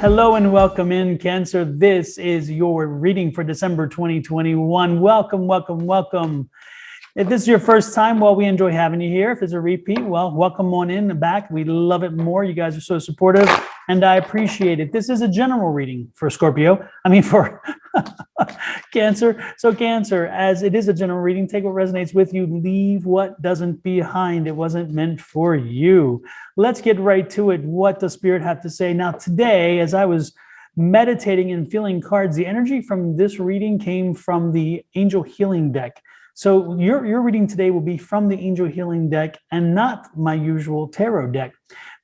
Hello and welcome in, Cancer. This is your reading for December 2021. Welcome, welcome, welcome. If this is your first time, well, we enjoy having you here. If it's a repeat, well, welcome on in the back. We love it more. You guys are so supportive, and I appreciate it. This is a general reading for for Cancer. So Cancer, as it is a general reading, take what resonates with you, leave what doesn't behind. It wasn't meant for you. Let's get right to it. What does Spirit have to say? Now, today, as I was meditating and feeling cards, the energy from this reading came from the Angel Healing deck. So your reading today will be from the Angel Healing deck and not my usual tarot deck,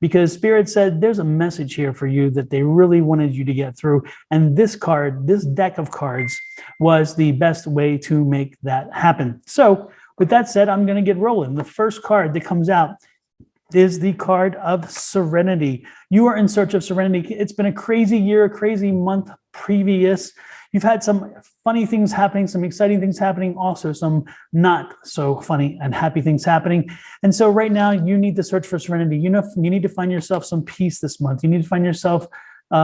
because Spirit said there's a message here for you that they really wanted you to get through. And this card, this deck of cards, was the best way to make that happen. So with that said, I'm going to get rolling. The first card that comes out is the card of Serenity. You are in search of serenity. It's been a crazy year, a crazy month previous. You've had some funny things happening, some exciting things happening, also some not so funny and happy things happening. And so right now you need to search for serenity. You need to find yourself some peace this month. You need to find yourself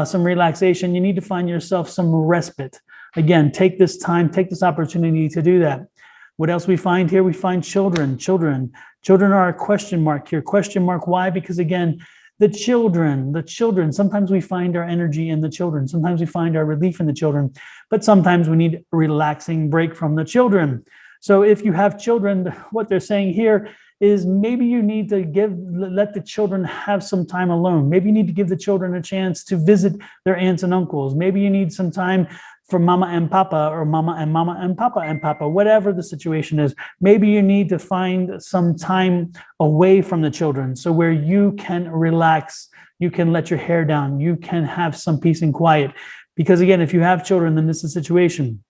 some relaxation. You need to find yourself some respite. Again, take this time, take this opportunity to do that. What else we find here? We find children. Children are a question mark here. Question mark, why? Because again, the children, sometimes we find our energy in the children. Sometimes we find our relief in the children, but sometimes we need a relaxing break from the children. So if you have children, what they're saying here is maybe you need to let the children have some time alone. Maybe you need to give the children a chance to visit their aunts and uncles. Maybe you need some time for mama and papa, or mama and papa, whatever the situation is. Maybe you need to find some time away from the children, so where you can relax, you can let your hair down, you can have some peace and quiet. Because again, if you have children, then this is a situation.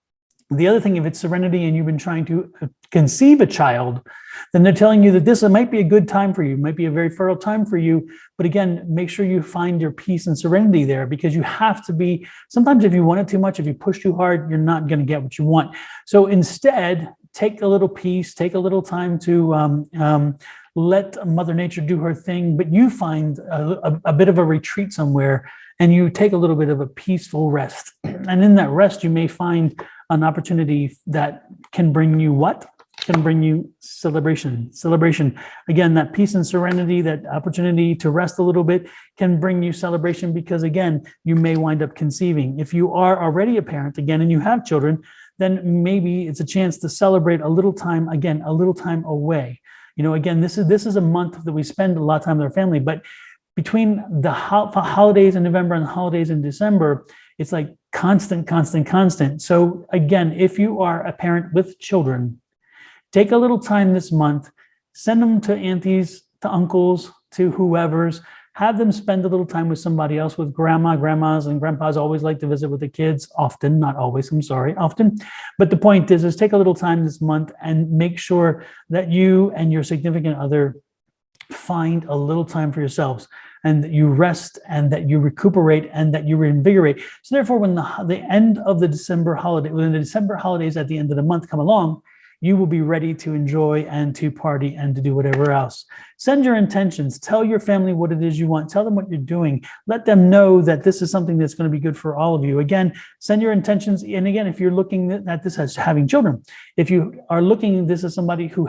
The other thing, if it's serenity and you've been trying to conceive a child, then they're telling you that this might be a good time for you, might be a very fertile time for you. But again, make sure you find your peace and serenity there, because you have to be, sometimes if you want it too much, if you push too hard, you're not going to get what you want. So instead, take a little peace, take a little time to let Mother Nature do her thing, but you find a bit of a retreat somewhere, and you take a little bit of a peaceful rest. And in that rest, you may find an opportunity that can bring you what? Can bring you celebration. Celebration. Again, that peace and serenity, that opportunity to rest a little bit can bring you celebration, because again, you may wind up conceiving. If you are already a parent, again, and you have children, then maybe it's a chance to celebrate a little time, again, a little time away. You know, again, this is a month that we spend a lot of time with our family, but between the holidays in November and the holidays in December, it's like constant. So again, if you are a parent with children, take a little time this month, send them to aunties, to uncles, to whoever's, have them spend a little time with somebody else, with grandmas and grandpas always like to visit with the kids, often, not always, I'm sorry, often. But the point is take a little time this month and make sure that you and your significant other find a little time for yourselves, and that you rest, and that you recuperate, and that you reinvigorate. So therefore, when the end of the December holiday, when the December holidays at the end of the month come along, you will be ready to enjoy and to party and to do whatever else. Send your intentions. Tell your family what it is you want. Tell them what you're doing. Let them know that this is something that's going to be good for all of you. Again, send your intentions. And again, if you're looking at this as having children, if you are looking at this as somebody who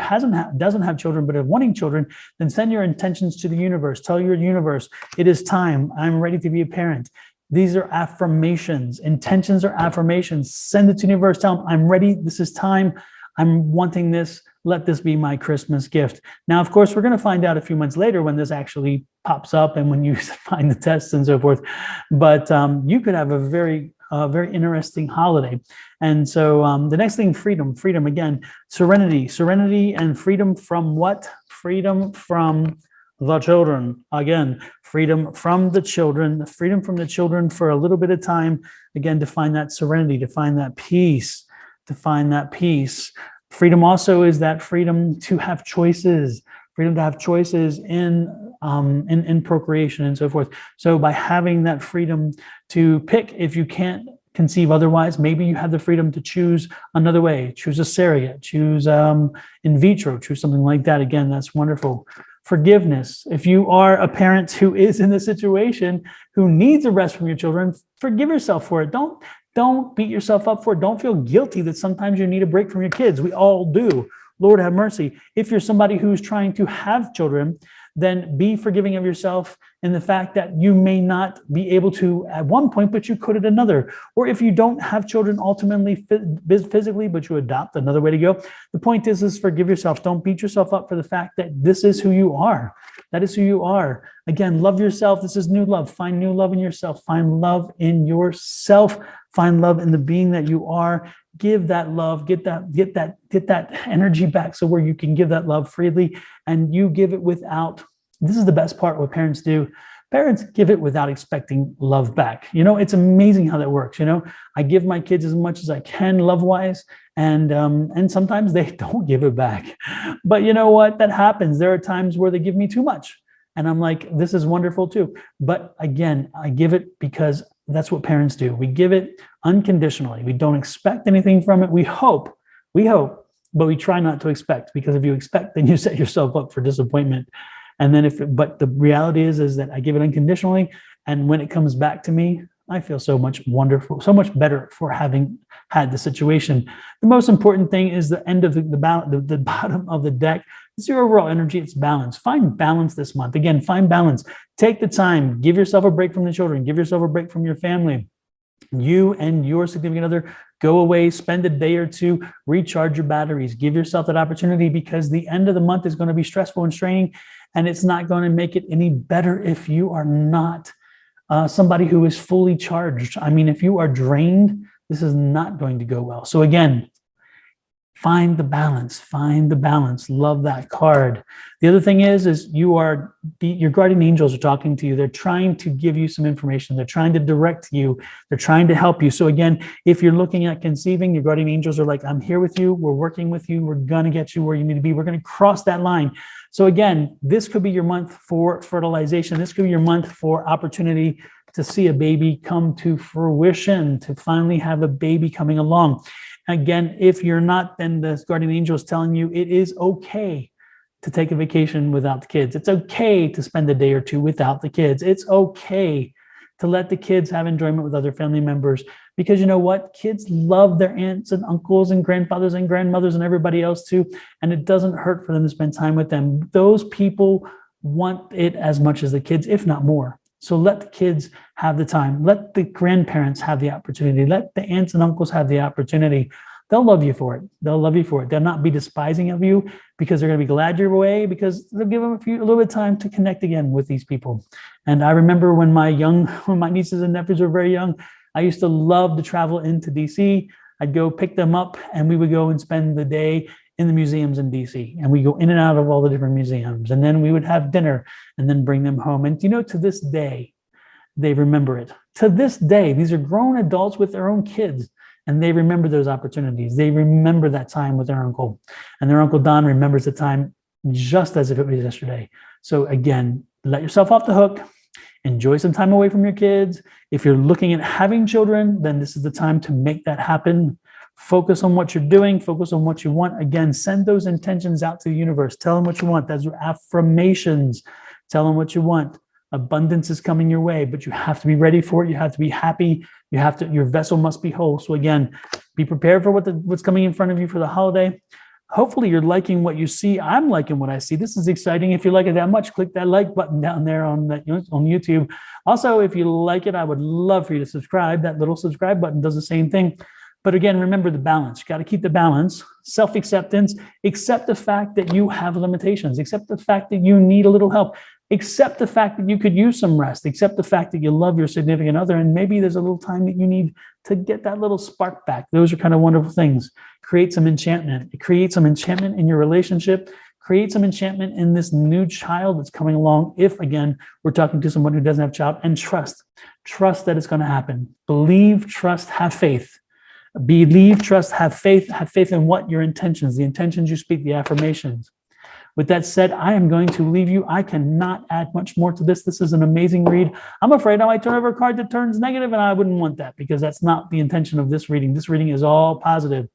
doesn't have children but are wanting children, then send your intentions to the universe. Tell your universe, it is time. I'm ready to be a parent. These are affirmations. Intentions are affirmations. Send it to the universe. Tell them, I'm ready. This is time. I'm wanting this. Let this be my Christmas gift. Now, of course, we're going to find out a few months later when this actually pops up and when you find the tests and so forth. But you could have a very interesting holiday. And so the next thing, freedom, again, serenity and freedom from what? Freedom from the children. Again, freedom from the children for a little bit of time. Again, to find that serenity, to find that peace. Freedom also is that freedom to have choices, in procreation and so forth. So by having that freedom to pick, if you can't conceive otherwise, maybe you have the freedom to choose another way, choose a surrogate, choose in vitro, choose something like that. Again, that's wonderful. forgiveness. If you are a parent who is in this situation, who needs a rest from your children, forgive yourself for it. Don't beat yourself up for it. Don't feel guilty that sometimes you need a break from your kids. We all do. Lord have mercy. If you're somebody who's trying to have children, then be forgiving of yourself in the fact that you may not be able to at one point, but you could at another. Or if you don't have children ultimately physically, but you adopt, another way to go. The point is forgive yourself. Don't beat yourself up for the fact that this is who you are. That is who you are. Again, love yourself. This is new love. Find new love in yourself. Find love in yourself. Find love in the being that you are. Give that love, get that energy back so where you can give that love freely, and you give it without, this is the best part what parents do. Parents give it without expecting love back. You know, it's amazing how that works. You know, I give my kids as much as I can love-wise, and sometimes they don't give it back. But you know what? That happens. There are times where they give me too much. And I'm like, this is wonderful too. But again, I give it because that's what parents do. We give it unconditionally. We don't expect anything from it. We hope, but we try not to expect, because if you expect, then you set yourself up for disappointment. And then but the reality is that I give it unconditionally. And when it comes back to me, I feel so much wonderful, so much better for having had the situation. The most important thing is the end of the bottom of the deck. It's your overall energy. It's balance. Find balance this month. Again, find balance. Take the time. Give yourself a break from the children. Give yourself a break from your family. You and your significant other go away, spend a day or two, recharge your batteries. Give yourself that opportunity, because the end of the month is going to be stressful and straining, and it's not going to make it any better if you are not somebody who is fully charged. I mean, if you are drained, this is not going to go well. So again, find the balance, love that card. The other thing is your guardian angels are talking to you. They're trying to give you some information. They're trying to direct you. They're trying to help you. So again, if you're looking at conceiving, your guardian angels are like, I'm here with you. We're working with you. We're going to get you where you need to be. We're going to cross that line. So again, this could be your month for fertilization. This could be your month for opportunity to see a baby come to fruition, to finally have a baby coming along. Again, if you're not, then the guardian angel is telling you it is okay to take a vacation without the kids. It's okay to spend a day or two without the kids. It's okay to let the kids have enjoyment with other family members, because you know what? Kids love their aunts and uncles and grandfathers and grandmothers and everybody else too. And it doesn't hurt for them to spend time with them. Those people want it as much as the kids, if not more. So let the kids have the time. Let the grandparents have the opportunity. Let the aunts and uncles have the opportunity. They'll love you for it. They'll love you for it. They'll not be despising of you, because they're going to be glad you're away, because they'll give them a little bit of time to connect again with these people. And I remember when my nieces and nephews were very young, I used to love to travel into DC. I'd go pick them up, and we would go and spend the day in the museums in DC, and we go in and out of all the different museums, and then we would have dinner and then bring them home. And you know, to this day, they remember it. To this day, these are grown adults with their own kids, and they remember those opportunities. They remember that time with their uncle, and their Uncle Don remembers the time just as if it was yesterday. So again, let yourself off the hook. Enjoy some time away from your kids. If you're looking at having children, then this is the time to make that happen. Focus on what you're doing. Focus on what you want. Again, send those intentions out to the universe. Tell them what you want. Those are affirmations. Tell them what you want. Abundance is coming your way, but you have to be ready for it. You have to be happy. Your vessel must be whole. So again, be prepared for what's coming in front of you for the holiday. Hopefully you're liking what you see. I'm liking what I see. This is exciting. If you like it that much, click that like button down there on YouTube. Also, if you like it, I would love for you to subscribe. That little subscribe button does the same thing. But again, remember the balance. You got to keep the balance. Self-acceptance. Accept the fact that you have limitations. Accept the fact that you need a little help. Accept the fact that you could use some rest. Accept the fact that you love your significant other, and maybe there's a little time that you need to get that little spark back. Those are kind of wonderful things. Create some enchantment. Create some enchantment in your relationship. Create some enchantment in this new child that's coming along. If, again, we're talking to someone who doesn't have a child, and trust. Trust that it's going to happen. Believe, trust, have faith. Believe, trust, have faith. Have faith in what? Your intentions. The intentions you speak, the affirmations. With that said, I am going to leave you. I cannot add much more to this. This is an amazing read. I'm afraid I might turn over a card that turns negative, and I wouldn't want that, because that's not the intention of this reading. This reading is all positive.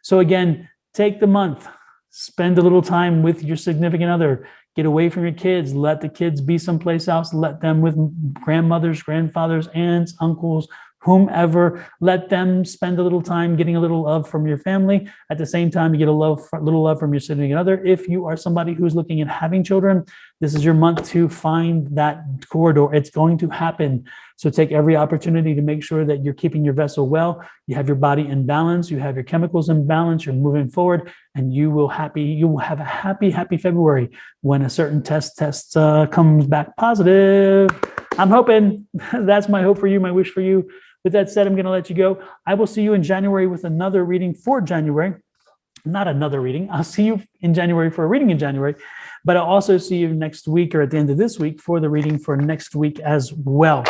So again, take the month, Spend a little time with your significant other. Get away from your kids. Let the kids be someplace else. Let them with grandmothers, grandfathers, aunts, uncles, whomever. Let them spend a little time getting a little love from your family. At the same time, you get a little love from your significant other. If you are somebody who's looking at having children, this is your month to find that corridor. It's going to happen. So take every opportunity to make sure that you're keeping your vessel well. You have your body in balance. You have your chemicals in balance. You're moving forward, and you will have a happy February when a certain test comes back positive. I'm hoping. That's my hope for you, my wish for you. With that said, I'm going to let you go. I will see you in January with another reading for January. Not another reading. I'll see you in January for a reading in January, but I'll also see you next week or at the end of this week for the reading for next week as well.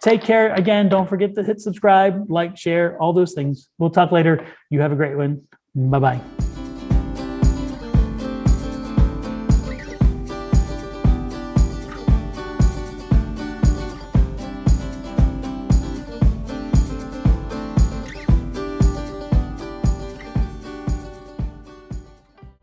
Take care. Again, don't forget to hit subscribe, like, share, all those things. We'll talk later. You have a great one. Bye-bye.